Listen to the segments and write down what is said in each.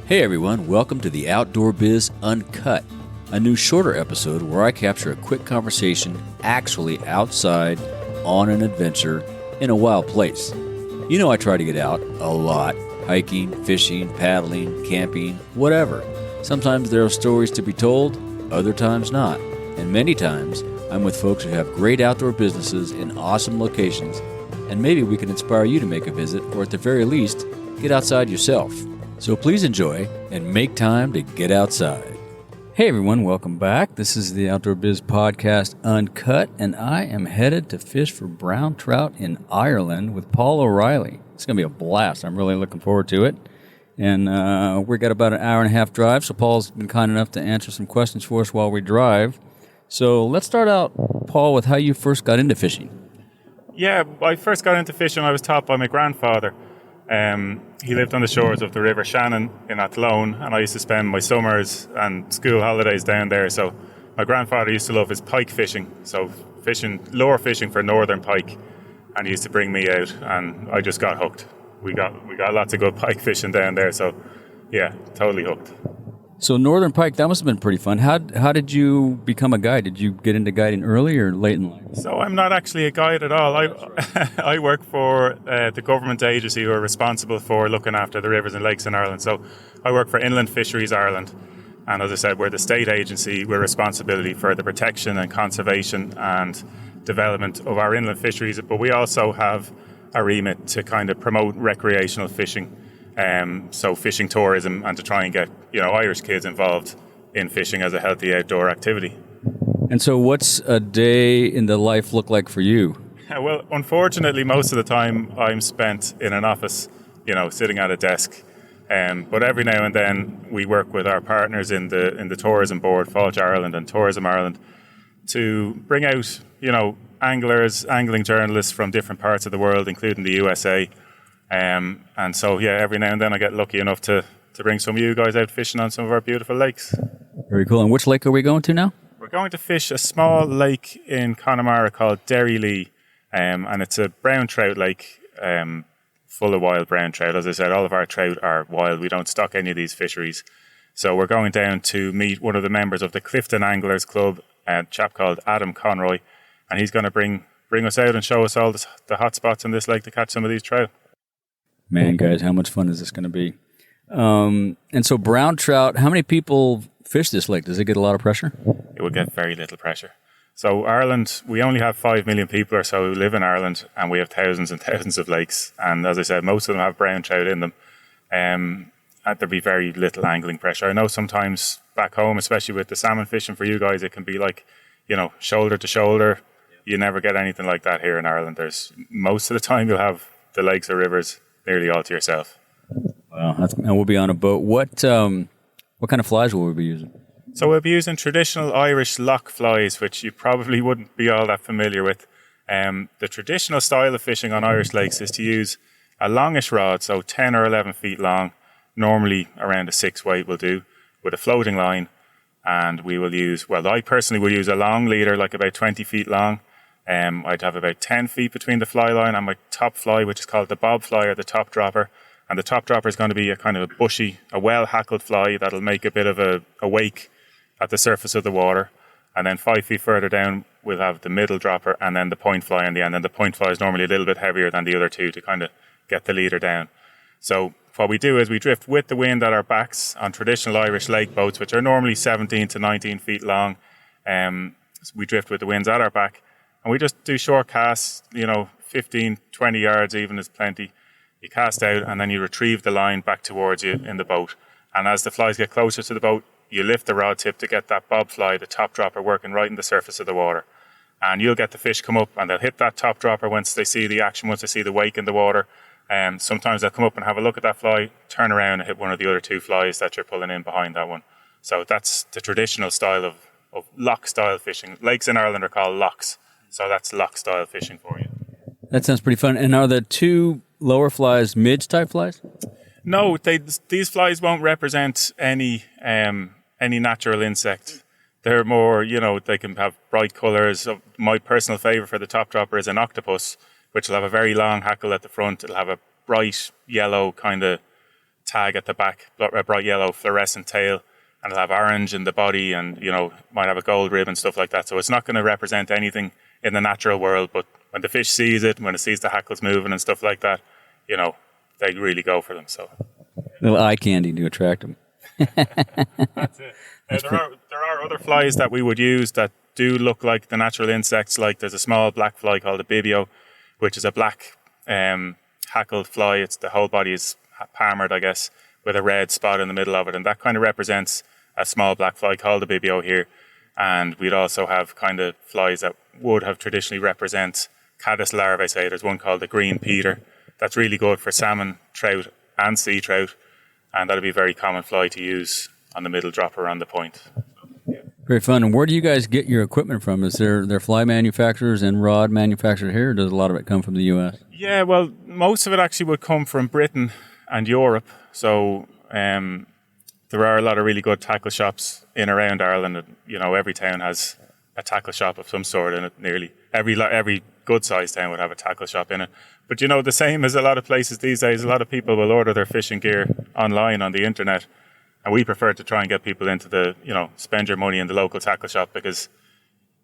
Hey everyone, welcome to the Outdoor Biz Uncut, a new shorter episode where I capture a quick conversation actually outside on an adventure in a wild place. You know I try to get out a lot, hiking, fishing, paddling, camping, whatever. Sometimes there are stories to be told, other times not. And many times I'm with folks who have great outdoor businesses in awesome locations, and maybe we can inspire you to make a visit or at the very least, get outside yourself. So please enjoy and make time to get outside. Hey everyone, welcome back. This is the Outdoor Biz Podcast Uncut, and I am headed to fish for brown trout in Ireland with Paul O'Reilly. It's going to be a blast. I'm really looking forward to it. And we got about an hour and a half drive, so Paul's been kind enough to answer some questions for us while we drive. So let's start out, Paul, with how you first got into fishing. Yeah, I first got into fishing. I was taught by my grandfather. He lived on the shores of the River Shannon in Athlone, and I used to spend my summers and school holidays down there. So my grandfather used to love his pike fishing, so lure fishing for northern pike, and he used to bring me out, and I just got hooked. We got lots of good pike fishing down there, so yeah, totally hooked. So northern pike, that must have been pretty fun. How did you become a guide? Did you get into guiding early or late in life? So I'm not actually a guide at all. I work for the government agency who are responsible for looking after the rivers and lakes in Ireland. So I work for Inland Fisheries Ireland. And as I said, we're the state agency with responsibility for the protection and conservation and development of our inland fisheries. But we also have a remit to kind of promote recreational fishing. So fishing tourism, and to try and get Irish kids involved in fishing as a healthy outdoor activity. And so what's a day in the life look like for you? Well, unfortunately, most of the time I'm spent in an office, sitting at a desk. But every now and then we work with our partners in the tourism board, Fáilte Ireland and Tourism Ireland, to bring out, anglers, angling journalists from different parts of the world, including the USA. And so, every now and then I get lucky enough to bring some of you guys out fishing on some of our beautiful lakes. Very cool. And which lake are we going to now? We're going to fish a small lake in Connemara called Derry Lee. And it's a brown trout lake, full of wild brown trout. As I said, all of our trout are wild. We don't stock any of these fisheries. So we're going down to meet one of the members of the Clifden Anglers Club, a chap called Adam Conroy. And he's going to bring us out and show us all the hot spots in this lake to catch some of these trout. Man, guys, how much fun is this going to be? And so brown trout, how many people fish this lake? Does it get a lot of pressure? It would get very little pressure. So Ireland, we only have 5 million people or so who live in Ireland, and we have thousands and thousands of lakes. And as I said, most of them have brown trout in them. And there'd be very little angling pressure. I know sometimes back home, especially with the salmon fishing for you guys, it can be like, shoulder to shoulder. You never get anything like that here in Ireland. Most of the time you'll have the lakes or rivers nearly all to yourself. Wow, and we'll be on a boat. What kind of flies will we be using? So we'll be using traditional Irish loch flies, which you probably wouldn't be all that familiar with. The traditional style of fishing on Irish lakes is to use a longish rod, so 10 or 11 feet long, normally around a 6 weight will do, with a floating line. And we will use, I personally will use a long leader, like about 20 feet long. I'd have about 10 feet between the fly line and my top fly, which is called the bob fly or the top dropper. And the top dropper is going to be a kind of a bushy, a well-hackled fly that'll make a bit of a wake at the surface of the water. And then 5 feet further down, we'll have the middle dropper and then the point fly in the end. And the point fly is normally a little bit heavier than the other two to kind of get the leader down. So what we do is we drift with the wind at our backs on traditional Irish lake boats, which are normally 17 to 19 feet long. We drift with the winds at our back. And we just do short casts, 15, 20 yards even is plenty. You cast out and then you retrieve the line back towards you in the boat. And as the flies get closer to the boat, you lift the rod tip to get that bob fly, the top dropper, working right in the surface of the water. And you'll get the fish come up and they'll hit that top dropper once they see the action, once they see the wake in the water. Sometimes they'll come up and have a look at that fly, turn around and hit one of the other two flies that you're pulling in behind that one. So that's the traditional style of loch-style fishing. Lakes in Ireland are called lochs. So that's loch-style fishing for you. That sounds pretty fun. And are the two lower flies midge-type flies? No, these flies won't represent any natural insect. They're more, they can have bright colours. My personal favourite for the top dropper is an octopus, which will have a very long hackle at the front. It'll have a bright yellow kind of tag at the back, a bright yellow fluorescent tail, and it'll have orange in the body, and might have a gold rib and stuff like that. So it's not going to represent anything in the natural world, but when the fish sees it, when it sees the hackles moving and stuff like that, they really go for them. So little eye candy to attract them. That's it. There are other flies that we would use that do look like the natural insects. Like there's a small black fly called a bibio, which is a black hackled fly. It's the whole body is palmered, I guess, with a red spot in the middle of it, and that kind of represents a small black fly called a bibio here. And we'd also have kind of flies that would have traditionally represent caddis larvae. Say there's one called the green peter that's really good for salmon, trout, and sea trout, and that'd be a very common fly to use on the middle dropper on the point. Very fun. And where do you guys get your equipment from? Is there fly manufacturers and rod manufacturers here, or does a lot of it come from the U.S.? Yeah, well, most of it actually would come from Britain and Europe. So there are a lot of really good tackle shops in around Ireland. Every town has a tackle shop of some sort in it. Nearly every good-sized town would have a tackle shop in it. But the same as a lot of places these days, a lot of people will order their fishing gear online on the internet. And we prefer to try and get people into spend your money in the local tackle shop, because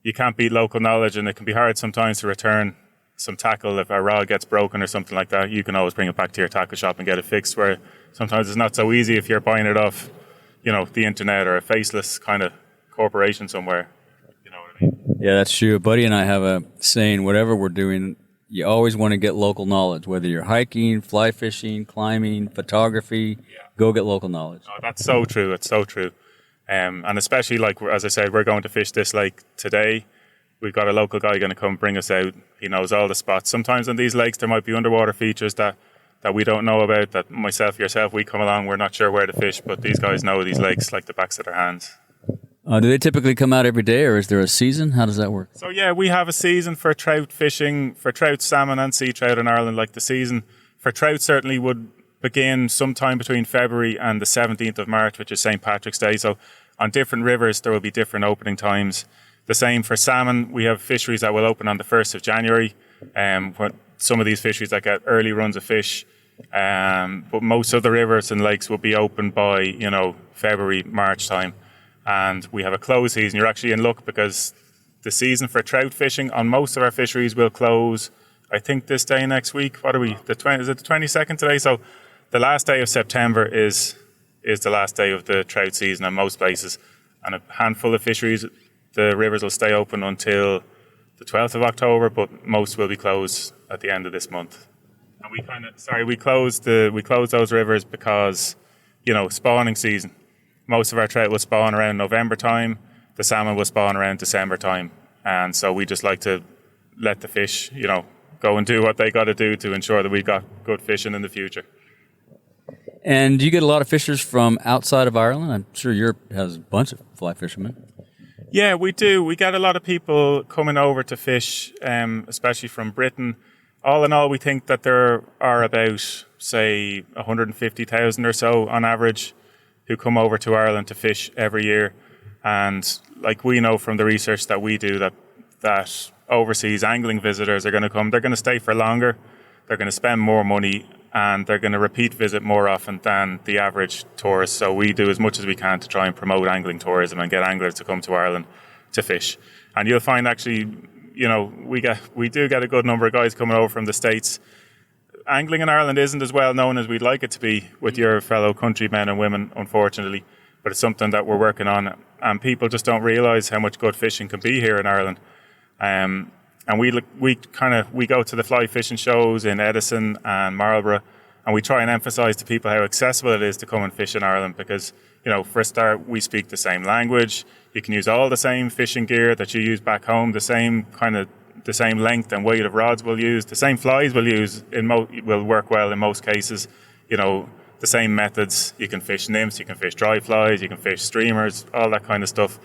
you can't beat local knowledge, and it can be hard sometimes to return some tackle if a rod gets broken or something like that. You can always bring it back to your tackle shop and get it fixed, where sometimes it's not so easy if you're buying it off, the internet or a faceless kind of corporation somewhere. You know what I mean? Yeah, that's true. Buddy and I have a saying, whatever we're doing, you always want to get local knowledge, whether you're hiking, fly fishing, climbing, photography, go get local knowledge. Oh, that's so true. It's so true. And especially, like, as I said, we're going to fish this lake today. We've got a local guy going to come bring us out. He knows all the spots. Sometimes on these lakes, there might be underwater features that we don't know about, that myself, yourself, we come along, we're not sure where to fish, but these guys know these lakes like the backs of their hands. Do they typically come out every day, or is there a season? How does that work? So, yeah, we have a season for trout fishing, for trout, salmon and sea trout in Ireland. Like, the season for trout certainly would begin sometime between February and the 17th of March, which is St. Patrick's Day. So on different rivers, there will be different opening times. The same for salmon. We have fisheries that will open on the 1st of January. Some of these fisheries that get early runs of fish. But most of the rivers and lakes will be open by, February, March time. And we have a close season. You're actually in luck, because the season for trout fishing on most of our fisheries will close, I think, this day next week. What are we? Is it the 22nd today? So the last day of September is the last day of the trout season in most places. And a handful of fisheries, the rivers will stay open until the 12th of October, but most will be closed at the end of this month. And we closed those rivers because, spawning season. Most of our trout will spawn around November time. The salmon will spawn around December time. And so we just like to let the fish, go and do what they got to do to ensure that we've got good fishing in the future. And do you get a lot of fishers from outside of Ireland? I'm sure Europe has a bunch of fly fishermen. Yeah, we do. We get a lot of people coming over to fish, especially from Britain. All in all, we think that there are about, say, 150,000 or so on average who come over to Ireland to fish every year. And like, we know from the research that we do that overseas angling visitors are going to come. They're going to stay for longer. They're going to spend more money, and they're going to repeat visit more often than the average tourist. So we do as much as we can to try and promote angling tourism and get anglers to come to Ireland to fish. And you'll find actually, we do get a good number of guys coming over from the States. Angling in Ireland isn't as well known as we'd like it to be with your fellow countrymen and women, unfortunately. But it's something that we're working on, and people just don't realise how much good fishing can be here in Ireland. And we go to the fly fishing shows in Edison and Marlborough, and we try and emphasise to people how accessible it is to come and fish in Ireland, because, for a start, we speak the same language. You can use all the same fishing gear that you use back home, the same length and weight of rods we'll use, the same flies we'll use will work well in most cases. The same methods. You can fish nymphs, you can fish dry flies, you can fish streamers, all that kind of stuff.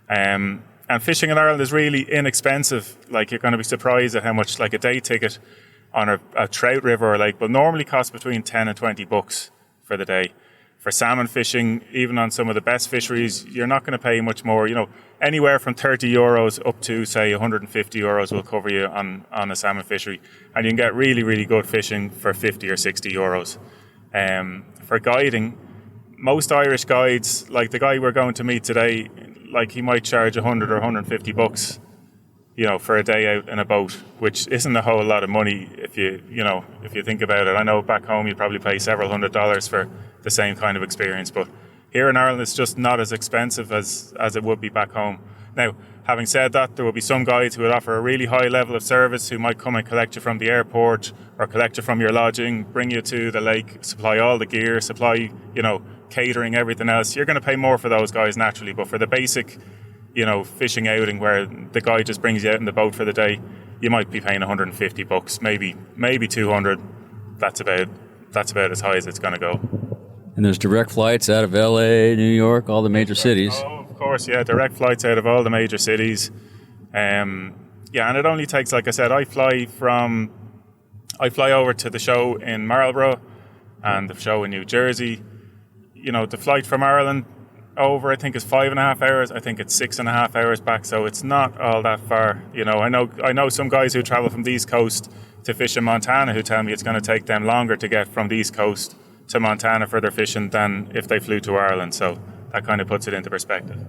And fishing in Ireland is really inexpensive. Like, you're going to be surprised at how much, like, a day ticket on a trout river or lake will normally cost between 10 and 20 bucks for the day. For salmon fishing, even on some of the best fisheries, you're not going to pay much more. Anywhere from 30 euros up to, say, 150 euros will cover you on a salmon fishery. And you can get really, really good fishing for 50 or 60 euros. For for guiding, most Irish guides, like the guy we're going to meet today, like he might charge 100 or 150 bucks, for a day out in a boat, which isn't a whole lot of money if you think about it. I know back home you'd probably pay several $100s for the same kind of experience, but here in Ireland it's just not as expensive as it would be back home. Now, having said that, there will be some guides who would offer a really high level of service, who might come and collect you from the airport or collect you from your lodging, bring you to the lake, supply all the gear, supply, catering, everything else. You're going to pay more for those guys naturally, but for the basic, fishing outing where the guy just brings you out in the boat for the day, you might be paying 150 bucks, maybe 200. That's about as high as it's going to go. And there's direct flights out of LA, New York, all the major cities. Oh, of course, yeah, direct flights out of all the major cities. And it only takes, like I said, I fly over to the show in Marlborough and the show in New Jersey. The flight from Ireland over, I think, is 5.5 hours. I think it's 6.5 hours back, so it's not all that far. I know some guys who travel from the East Coast to fish in Montana who tell me it's going to take them longer to get from the East Coast to Montana for their fishing than if they flew to Ireland. So that kind of puts it into perspective.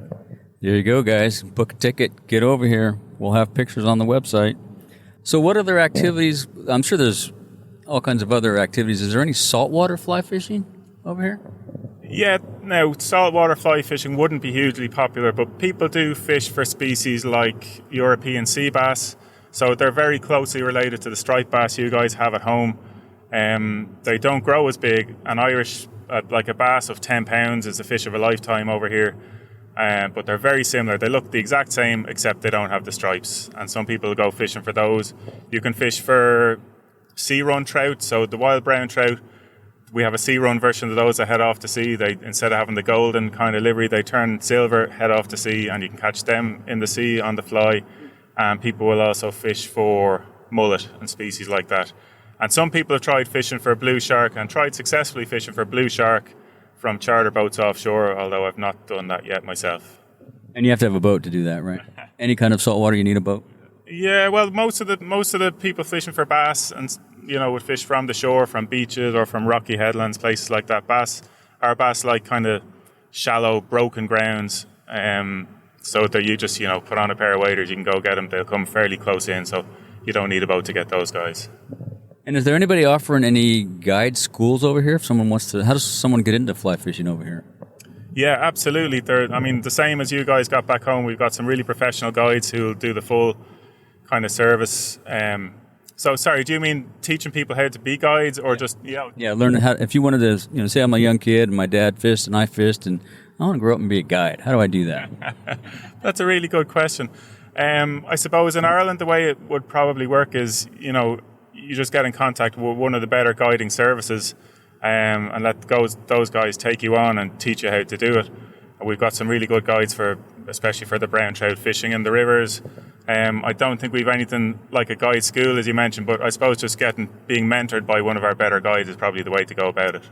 There you go, guys. Book a ticket, get over here. We'll have pictures on the website. So what other activities? I'm sure there's all kinds of other activities. Is there any saltwater fly fishing over here? Yeah, now saltwater fly fishing wouldn't be hugely popular, but people do fish for species like European sea bass. So they're very closely related to the striped bass you guys have at home. They don't grow as big. An Irish, like a bass of 10 pounds is a fish of a lifetime over here. But they're very similar. They look the exact same, except they don't have the stripes. And some people go fishing for those. You can fish for sea-run trout, so the wild brown trout. We have a sea-run version of those that head off to sea. They, instead of having the golden kind of livery, they turn silver, head off to sea, and you can catch them in the sea on the fly. And people will also fish for mullet and species like that. And some people have tried fishing for blue shark and tried successfully fishing for blue shark from charter boats offshore, although I've not done that yet myself. And you have to have a boat to do that, right? Any kind of saltwater, you need a boat? Yeah, well, most of the people fishing for bass and would fish from the shore, from beaches or from rocky headlands, places like that. Bass like kind of shallow, broken grounds. So that you just put on a pair of waders, you can go get them. They'll come fairly close in, so you don't need a boat to get those guys. And is there anybody offering any guide schools over here? If someone wants to, how does someone get into fly fishing over here? Yeah, absolutely. The same as you guys got back home, we've got some really professional guides who'll do the full kind of service. So, sorry, do you mean teaching people how to be guides, or just learn how? If you wanted to, say I'm a young kid and my dad fished and I fished, and I want to grow up and be a guide. How do I do that? That's a really good question. I suppose in Ireland the way it would probably work is you just get in contact with one of the better guiding services, and let those guys take you on and teach you how to do it. And we've got some really good guides especially for the brown trout fishing in the rivers. I don't think we've anything like a guide school, as you mentioned, but I suppose just being mentored by one of our better guides is probably the way to go about it.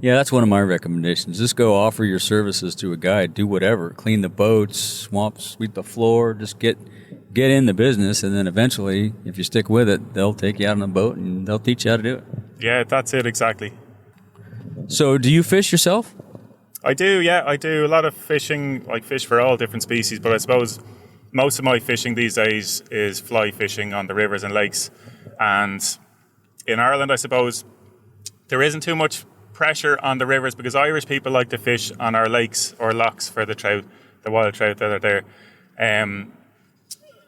Yeah, that's one of my recommendations. Just go offer your services to a guide. Do whatever. Clean the boats, swamp, sweep the floor. Just get in the business, and then eventually, if you stick with it, they'll take you out on a boat and they'll teach you how to do it. Yeah, that's it, exactly. So do you fish yourself? I do, yeah. I do a lot of fishing, like fish for all different species, but I suppose most of my fishing these days is fly fishing on the rivers and lakes. And in Ireland, I suppose, there isn't too much pressure on the rivers because Irish people like to fish on our lakes or lochs for the trout, the wild trout that are there.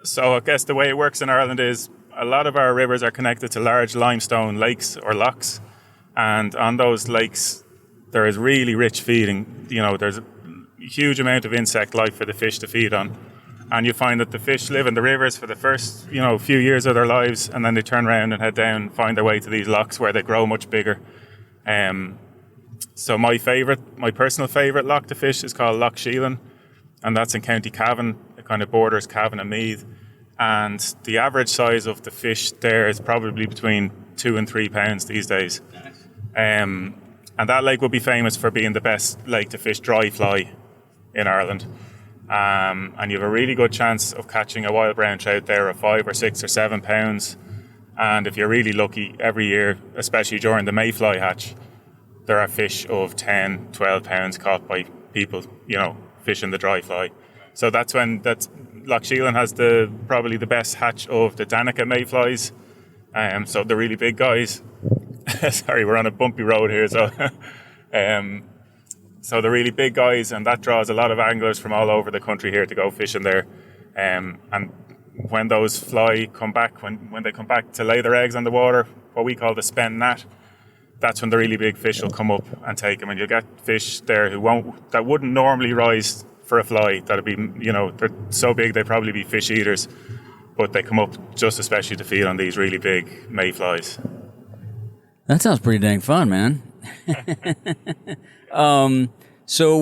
So I guess the way it works in Ireland is a lot of our rivers are connected to large limestone lakes or lochs. And on those lakes, there is really rich feeding. There's a huge amount of insect life for the fish to feed on. And you find that the fish live in the rivers for the first, few years of their lives, and then they turn around and head down, find their way to these lochs where they grow much bigger. So my personal favourite loch to fish is called Loch Sheelan, and that's in County Cavan. It kind of borders Cavan and Meath. And the average size of the fish there is probably between 2 and 3 pounds these days. And that lake will be famous for being the best lake to fish dry fly in Ireland. And you have a really good chance of catching a wild brown trout there of 5 or 6 or 7 pounds. And if you're really lucky, every year, especially during the mayfly hatch, there are fish of 10, 12 pounds caught by people, fishing the dry fly. So that's when Loch Sheelan has probably the best hatch of the Danica mayflies. So the really big guys. Sorry, we're on a bumpy road here, so so the really big guys, and that draws a lot of anglers from all over the country here to go fishing there. And when those fly come back, when they come back to lay their eggs on the water, what we call the spent gnat, that's when the really big fish will come up and take them, and you'll get fish there that wouldn't normally rise for a fly. That'd be, they're so big they'd probably be fish eaters, but they come up just especially to feed on these really big mayflies. That sounds pretty dang fun, man. So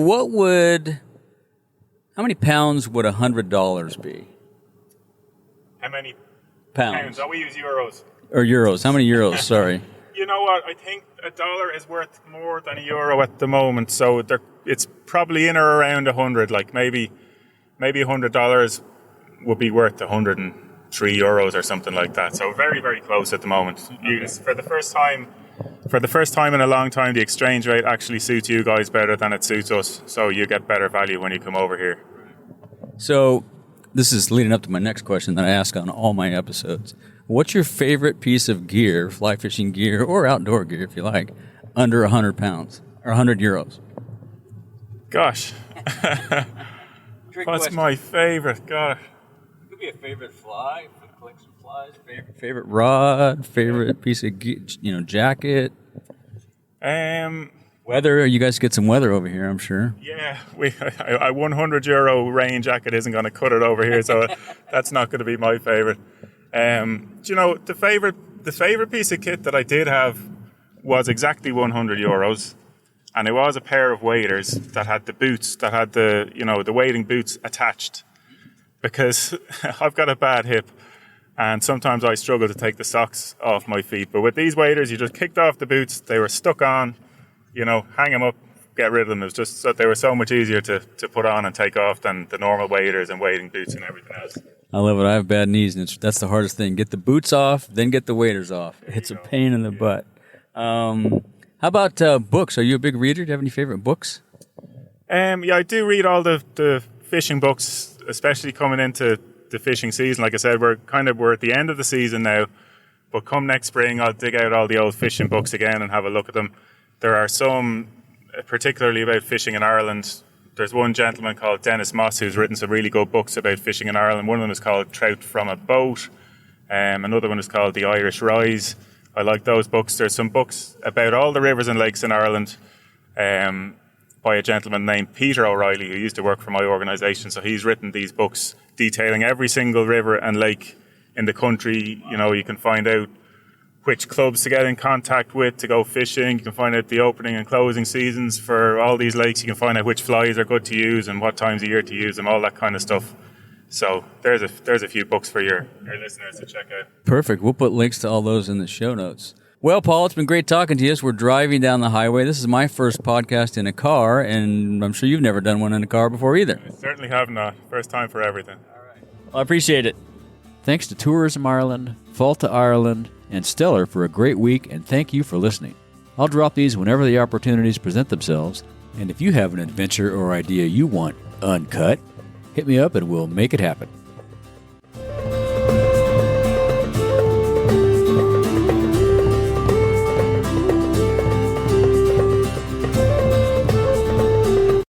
how many pounds would $100 be? How many pounds? Oh, we use euros. Or euros. How many euros? Sorry. You know what? I think $1 is worth more than €1 at the moment. So it's probably in or around 100. Like maybe $100 would be worth 103 euros or something like that. So very, very close at the moment. For the first time in a long time, the exchange rate actually suits you guys better than it suits us. So you get better value when you come over here. So this is leading up to my next question that I ask on all my episodes. What's your favorite piece of gear, fly fishing gear or outdoor gear if you like, under 100 pounds or 100 euros? Gosh. What's my favorite? Gosh. It could be a favorite fly, collect some flies, favorite rod, favorite piece of gear, jacket. Weather, you guys get some weather over here, I'm sure. Yeah, a €100 rain jacket isn't going to cut it over here, so that's not going to be my favorite. The favorite piece of kit that I did have was exactly €100, and it was a pair of waders that had the boots, that had the wading boots attached, because I've got a bad hip, and sometimes I struggle to take the socks off my feet. But with these waders, you just kicked off the boots, they were stuck on, hang them up, get rid of them. It was just that they were so much easier to put on and take off than the normal waders and wading boots and everything else. I love it. I have bad knees, and that's the hardest thing. Get the boots off, then get the waders off. It's a pain in the butt. How about books? Are you a big reader? Do you have any favorite books? Yeah, I do read all the fishing books, especially coming into the fishing season. Like I said, we're at the end of the season now, but come next spring, I'll dig out all the old fishing books again and have a look at them. There are some, particularly about fishing in Ireland. There's one gentleman called Dennis Moss who's written some really good books about fishing in Ireland. One of them is called Trout from a Boat. Another one is called The Irish Rise. I like those books. There's some books about all the rivers and lakes in Ireland by a gentleman named Peter O'Reilly, who used to work for my organisation. So he's written these books detailing every single river and lake in the country. You can find out which clubs to get in contact with to go fishing. You can find out the opening and closing seasons for all these lakes. You can find out which flies are good to use and what times of year to use them, all that kind of stuff. So there's a few books for your listeners to check out. Perfect. We'll put links to all those in the show notes. Well, Paul, it's been great talking to you. We're driving down the highway. This is my first podcast in a car, and I'm sure you've never done one in a car before either. I certainly have not. First time for everything. All right. Well, I appreciate it. Thanks to Tourism Ireland, Falta Ireland, and Stellar for a great week, and thank you for listening. I'll drop these whenever the opportunities present themselves, and if you have an adventure or idea you want uncut, hit me up and we'll make it happen.